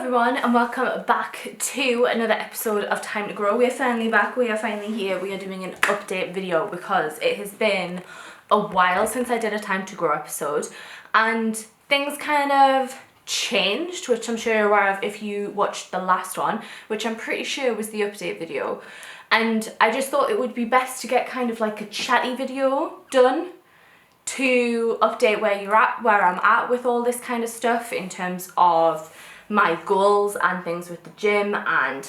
everyone, and welcome back to another episode of Time to Grow. We are finally back, we are finally here. We are doing an update video because it has been a while since I did a Time to Grow episode and things kind of changed, which I'm sure you're aware of if you watched the last one, which I'm pretty sure was the update video. And I just thought it would be best to get kind of like a chatty video done to update where you're at, where I'm at with all this kind of stuff in terms of my goals and things with the gym and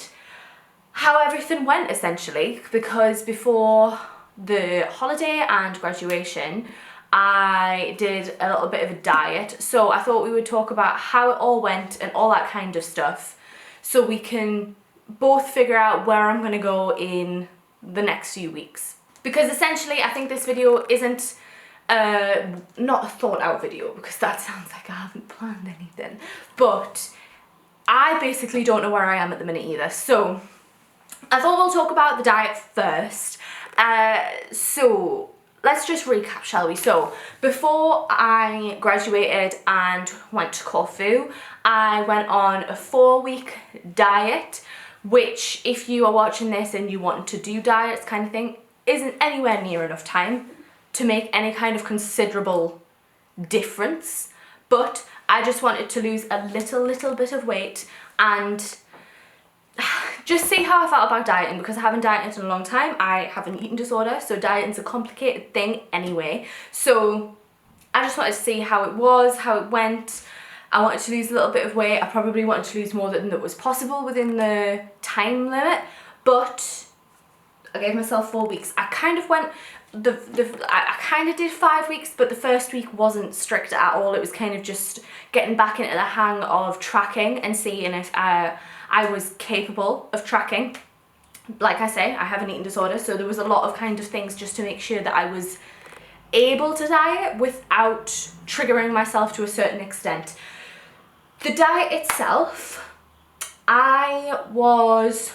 how everything went essentially, because before the holiday and graduation I did a little bit of a diet, so I thought we would talk about how it all went and all that kind of stuff so we can both figure out where I'm going to go in the next few weeks. Because essentially I think this video isn't not a thought out video, because that sounds like I haven't planned anything, but I basically don't know where I am at the minute either. So I thought we'll talk about the diet first. So let's just recap, shall we? So before I graduated and went to Corfu, I went on a 4-week diet, which if you are watching this and you want to do diets kind of thing, isn't anywhere near enough time to make any kind of considerable difference. But I just wanted to lose a little bit of weight and just see how I felt about dieting, because I haven't dieted in a long time. I have an eating disorder, so dieting's a complicated thing anyway. So I just wanted to see how it was, how it went. I wanted to lose a little bit of weight. I probably wanted to lose more than that was possible within the time limit, but I gave myself 4 weeks. I kind of went, I kind of did 5 weeks, but the first week wasn't strict at all. It was kind of just getting back into the hang of tracking and seeing if I was capable of tracking. Like I say, I have an eating disorder, so there was a lot of kind of things just to make sure that I was able to diet without triggering myself to a certain extent. The diet itself, I was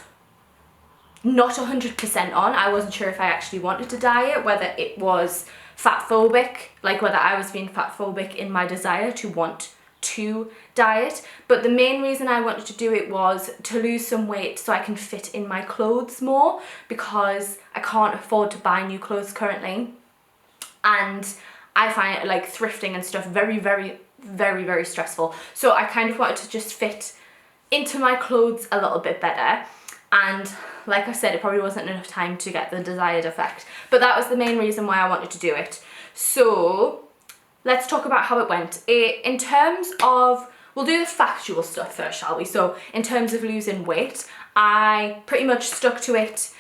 not 100% on. I wasn't sure if I actually wanted to diet, whether it was fat phobic, like whether I was being fat phobic in my desire to want to diet. But the main reason I wanted to do it was to lose some weight so I can fit in my clothes more, because I can't afford to buy new clothes currently, and I find it like thrifting and stuff very stressful. So I kind of wanted to just fit into my clothes a little bit better. And like I said, it probably wasn't enough time to get the desired effect, but that was the main reason why I wanted to do it. So let's talk about how it went. In terms of, we'll do the factual stuff first, shall we? So in terms of losing weight, I pretty much stuck to it,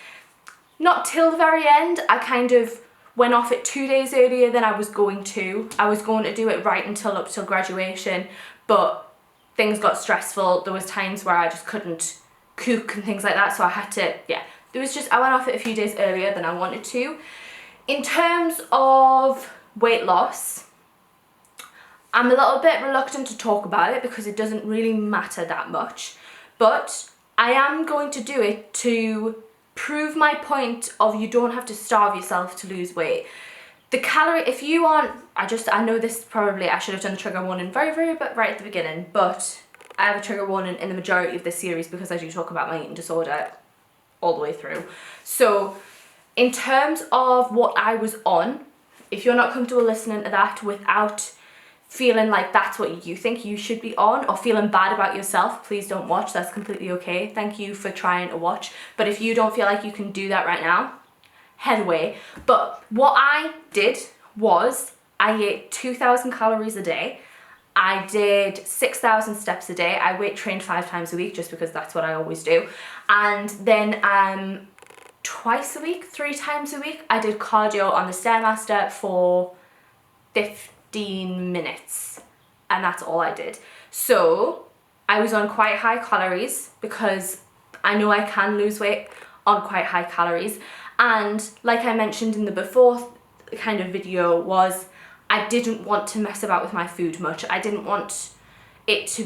not till the very end. I kind of went off it 2 days earlier than I was going to. I was going to do it right until up till graduation, but things got stressful. There was times where I just couldn't cook and things like that, so I had to, I went off it a few days earlier than I wanted to. In terms of weight loss, I'm a little bit reluctant to talk about it because it doesn't really matter that much, but I am going to do it to prove my point of you don't have to starve yourself to lose weight. The calorie, if you aren't, I know this probably, I should have done the trigger warning but right at the beginning, but I have a trigger warning in the majority of this series because I do talk about my eating disorder all the way through. So in terms of what I was on, if you're not comfortable listening to that without feeling like that's what you think you should be on, or feeling bad about yourself, please don't watch. That's completely okay. Thank you for trying to watch. But if you don't feel like you can do that right now, head away. But what I did was I ate 2,000 calories a day. I did 6,000 steps a day. I weight trained 5 times a week just because that's what I always do. And then twice a week, 3 times a week, I did cardio on the Stairmaster for 15 minutes. And that's all I did. So I was on quite high calories because I know I can lose weight on quite high calories. And like I mentioned in the before kind of video, was I didn't want to mess about with my food much. I didn't want it to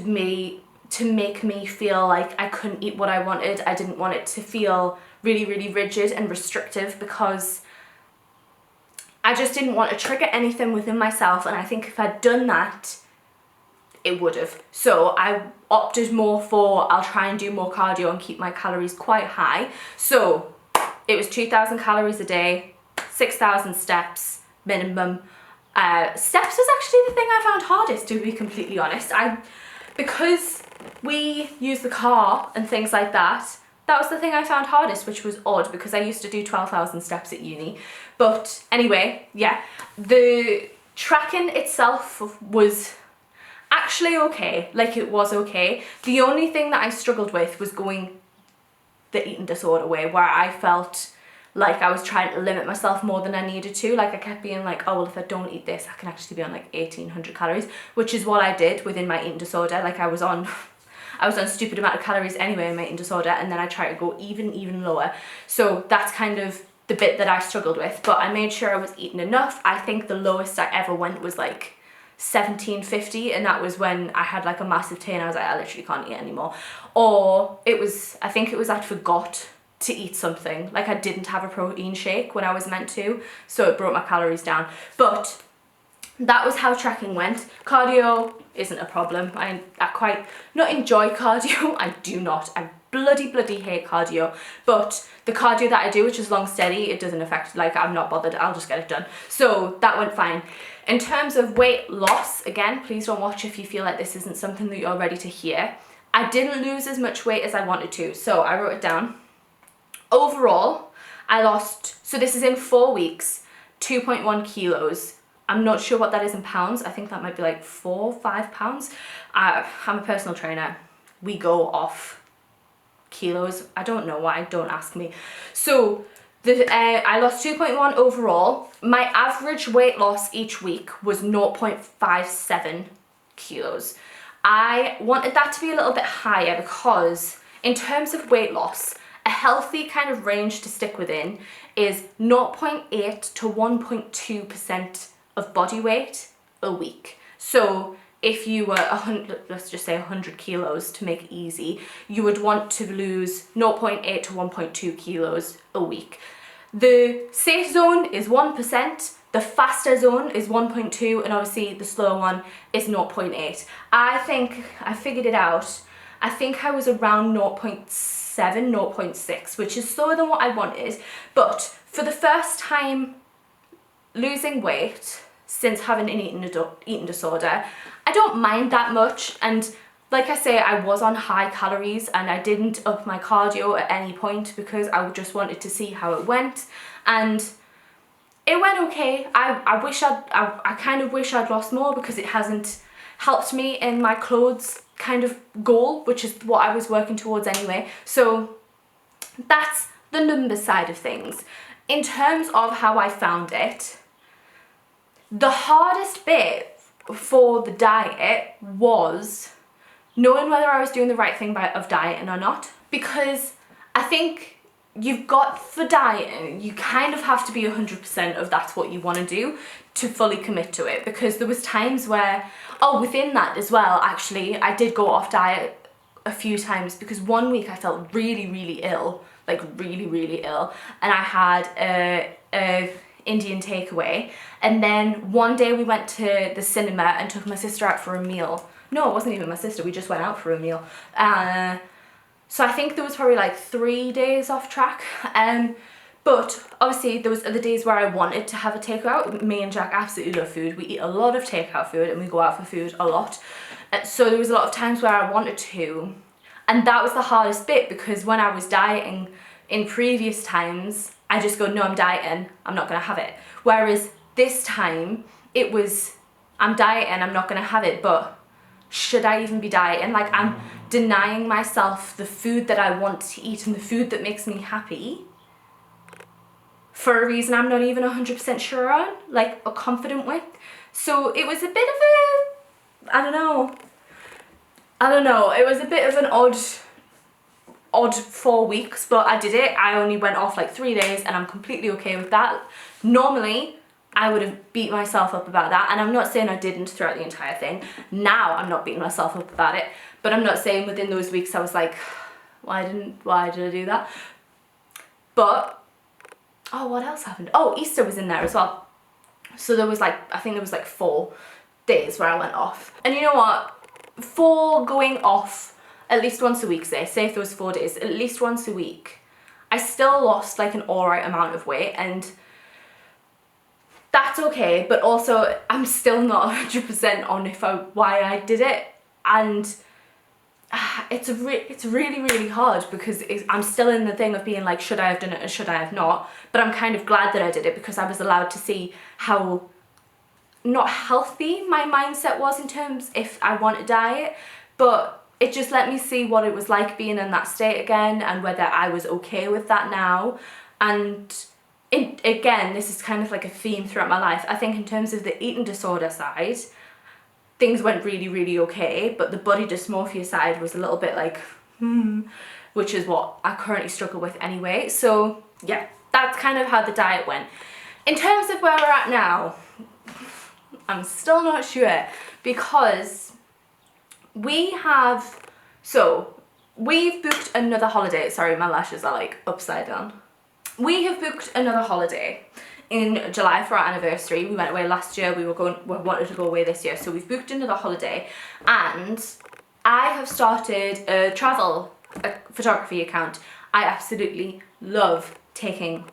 make me feel like I couldn't eat what I wanted. I didn't want it to feel really rigid and restrictive, because I just didn't want to trigger anything within myself. And I think if I'd done that, it would have. So I opted more for, I'll try and do more cardio and keep my calories quite high. So it was 2,000 calories a day, 6,000 steps minimum. Steps was actually the thing I found hardest, to be completely honest. Because we use the car and things like that, that was the thing I found hardest, which was odd because I used to do 12,000 steps at uni. But anyway, yeah, the tracking itself was actually okay. Like, it was okay. The only thing that I struggled with was going the eating disorder way, where I felt like I was trying to limit myself more than I needed to. Like, I kept being like, oh well, if I don't eat this, I can actually be on like 1,800 calories, which is what I did within my eating disorder. Like, I was on stupid amount of calories anyway in my eating disorder, and then I tried to go even lower. So that's kind of the bit that I struggled with, but I made sure I was eating enough. I think the lowest I ever went was like 1750, and that was when I had like a massive tea and I was like, I literally can't eat anymore. Or I think it was I forgot to eat something. Like, I didn't have a protein shake when I was meant to, so it brought my calories down. But that was how tracking went. Cardio isn't a problem. I quite not enjoy cardio. I do not. I bloody hate cardio. But the cardio that I do, which is long steady, it doesn't affect, like, I'm not bothered. I'll just get it done. So that went fine. In terms of weight loss, again, please don't watch if you feel like this isn't something that you're ready to hear. I didn't lose as much weight as I wanted to, so I wrote it down. Overall, I lost, so this is in 4 weeks, 2.1 kilos. I'm not sure what that is in pounds. I think that might be like 4 or 5 pounds. I'm a personal trainer. We go off kilos. I don't know why, don't ask me. So I lost 2.1 overall. My average weight loss each week was 0.57 kilos. I wanted that to be a little bit higher because in terms of weight loss, a healthy kind of range to stick within is 0.8 to 1.2% of body weight a week. So if you were 100, let's just say 100 kilos to make it easy, you would want to lose 0.8 to 1.2 kilos a week. The safe zone is 1%, the faster zone is 1.2, and obviously the slow one is 0.8. I think I figured it out. I think I was around 0.7, 0.6, which is slower than what I wanted. But for the first time losing weight since having an eating disorder, I don't mind that much. And like I say, I was on high calories and I didn't up my cardio at any point because I just wanted to see how it went. And it went okay. I kind of wish I'd lost more because it hasn't helped me in my clothes kind of goal, which is what I was working towards anyway. So that's the numbers side of things. In terms of how I found it, the hardest bit for the diet was knowing whether I was doing the right thing of dieting or not. Because I think you've got, for dieting, you kind of have to be 100% of that's what you want to do to fully commit to it. Because there was times where, within that as well, actually, I did go off diet a few times because one week I felt really ill, like really ill, and I had a Indian takeaway, and then one day we went to the cinema and took my sister out for a meal. No, it wasn't even my sister, we just went out for a meal. So I think there was probably like 3 days off track. But obviously there was other days where I wanted to have a takeout. Me and Jack absolutely love food. We eat a lot of takeout food and we go out for food a lot. So there was a lot of times where I wanted to. And that was the hardest bit because when I was dieting in previous times, I just go, no, I'm dieting, I'm not gonna have it. Whereas this time it was, I'm dieting, I'm not gonna have it, but should I even be dieting? Like, I'm denying myself the food that I want to eat and the food that makes me happy for a reason I'm not even 100% sure on, like, or confident with. So it was a bit of a, I don't know, it was a bit of an odd 4 weeks, but I did it. I only went off like 3 days and I'm completely okay with that. Normally, I would have beat myself up about that, and I'm not saying I didn't throughout the entire thing. Now I'm not beating myself up about it, but I'm not saying within those weeks I was like, why did I do that? But, what else happened? Easter was in there as well. So there was like, I think there was like 4 days where I went off. And you know what? for going off at least once a week, say if those 4 days, at least once a week, I still lost like an alright amount of weight, and that's okay, but also I'm still not 100% on why I did it, and it's really, really hard because I'm still in the thing of being like, should I have done it or should I have not? But I'm kind of glad that I did it because I was allowed to see how not healthy my mindset was in terms if I want to diet, but it just let me see what it was like being in that state again and whether I was okay with that now. And again, this is kind of like a theme throughout my life. I think in terms of the eating disorder side, things went really, really okay, but the body dysmorphia side was a little bit like, which is what I currently struggle with anyway. So yeah, that's kind of how the diet went. In terms of where we're at now, I'm still not sure because we've booked another holiday. Sorry, my lashes are like upside down. We have booked another holiday in July for our anniversary. We went away last year, we wanted to go away this year, so we've booked another holiday, and I have started a photography account. I absolutely love taking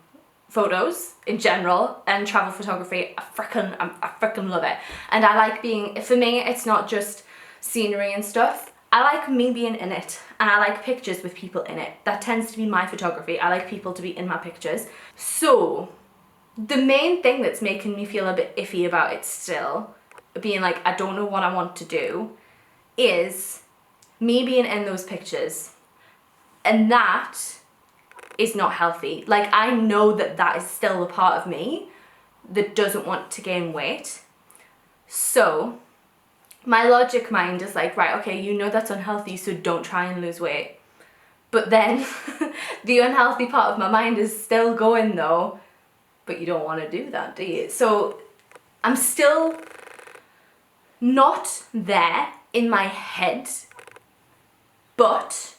photos in general, and travel photography, I freaking love it. And I like for me, it's not just scenery and stuff. I like me being in it, and I like pictures with people in it. That tends to be my photography. I like people to be in my pictures. So the main thing that's making me feel a bit iffy about it still, being like, I don't know what I want to do, is me being in those pictures. And that is not healthy. Like, I know that that is still a part of me that doesn't want to gain weight. So my logic mind is like, right, okay, you know that's unhealthy, so don't try and lose weight. But then the unhealthy part of my mind is still going though, but you don't want to do that, do you? So I'm still not there in my head, but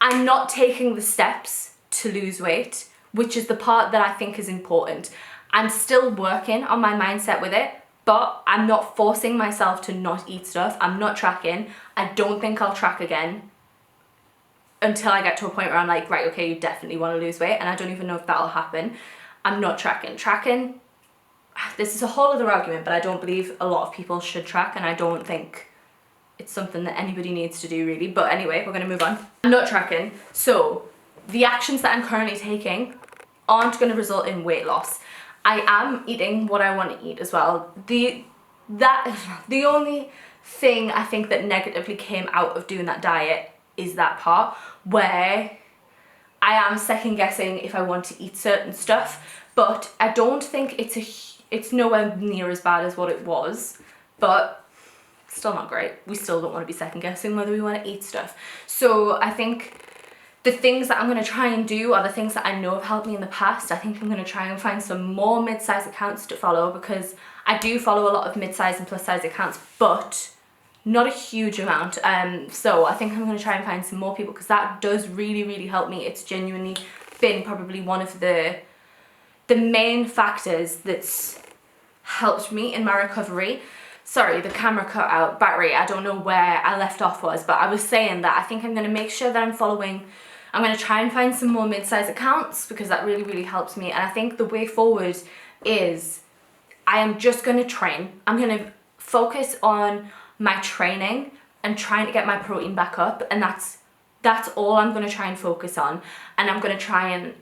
I'm not taking the steps to lose weight, which is the part that I think is important. I'm still working on my mindset with it, but I'm not forcing myself to not eat stuff. I'm not tracking. I don't think I'll track again until I get to a point where I'm like, right, okay, you definitely want to lose weight, and I don't even know if that'll happen. I'm not tracking. Tracking, this is a whole other argument, but I don't believe a lot of people should track, and I don't think it's something that anybody needs to do really. But anyway, we're gonna move on. I'm not tracking, so the actions that I'm currently taking aren't gonna result in weight loss. I am eating what I want to eat as well. The only thing I think that negatively came out of doing that diet is that part where I am second guessing if I want to eat certain stuff, but I don't think it's nowhere near as bad as what it was, but still not great. We still don't want to be second guessing whether we want to eat stuff. So I think the things that I'm going to try and do are the things that I know have helped me in the past. I think I'm going to try and find some more mid-size accounts to follow, because I do follow a lot of mid-size and plus-size accounts, but not a huge amount. So I think I'm going to try and find some more people, because that does really, really help me. It's genuinely been probably one of the main factors that's helped me in my recovery. Sorry, the camera cut out. Battery, I don't know where I left off was, but I was saying that I think I'm going to make sure that I'm going to try and find some more mid-size accounts, because that really, really helps me. And I think the way forward is I am just going to train. I'm going to focus on my training and trying to get my protein back up. And that's all I'm going to try and focus on. And I'm going to try and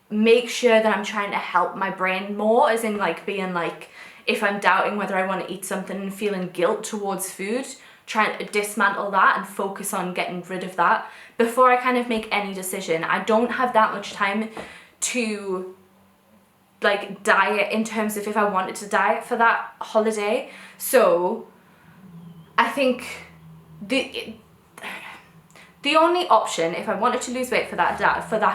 make sure that I'm trying to help my brain more, as in like being like, if I'm doubting whether I want to eat something and feeling guilt towards food, trying to dismantle that and focus on getting rid of that before I kind of make any decision. I don't have that much time to like diet in terms of if I wanted to diet for that holiday. So I think the only option if I wanted to lose weight for that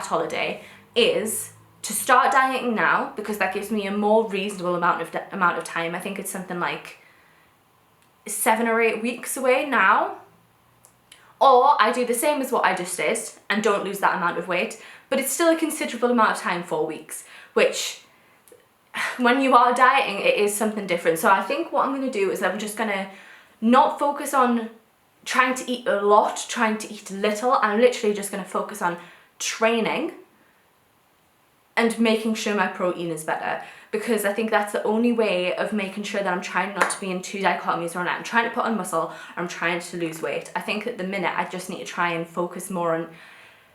holiday is to start dieting now, because that gives me a more reasonable amount of time. I think it's something like 7 or 8 weeks away now. Or I do the same as what I just did and don't lose that amount of weight, but it's still a considerable amount of time, 4 weeks, which when you are dieting, it is something different. So I think what I'm going to do is I'm just going to not focus on trying to eat a lot, trying to eat little. I'm literally just going to focus on training and making sure my protein is better, because I think that's the only way of making sure that I'm trying not to be in two dichotomies where I'm trying to put on muscle or I'm trying to lose weight. I think at the minute I just need to try and focus more on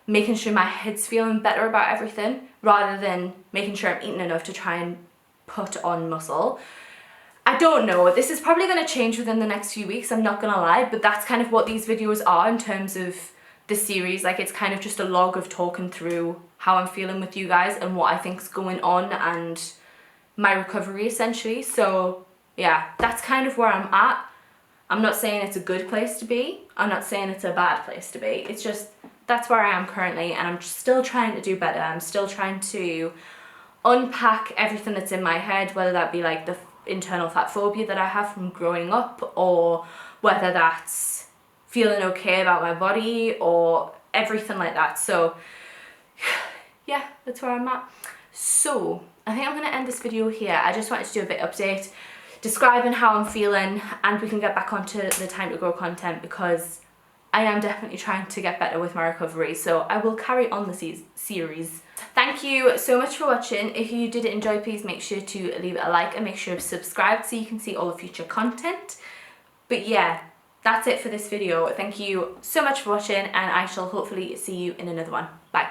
making sure my head's feeling better about everything rather than making sure I'm eating enough to try and put on muscle. I don't know, this is probably going to change within the next few weeks, I'm not going to lie, but that's kind of what these videos are in terms of the series. Like, it's kind of just a log of talking through how I'm feeling with you guys and what I think's going on and my recovery essentially. So yeah, that's kind of where I'm at. I'm not saying it's a good place to be, I'm not saying it's a bad place to be, it's just that's where I am currently, and I'm still trying to do better. I'm still trying to unpack everything that's in my head, whether that be like the internal fat phobia that I have from growing up, or whether that's feeling okay about my body or everything like that. So yeah, that's where I'm at. So I think I'm going to end this video here. I just wanted to do a bit update describing how I'm feeling, and we can get back onto the Time to Grow content, because I am definitely trying to get better with my recovery, so I will carry on the series. Thank you so much for watching. If you did enjoy, please make sure to leave it a like and make sure to subscribe so you can see all the future content. But yeah, that's it for this video. Thank you so much for watching, and I shall hopefully see you in another one. Bye.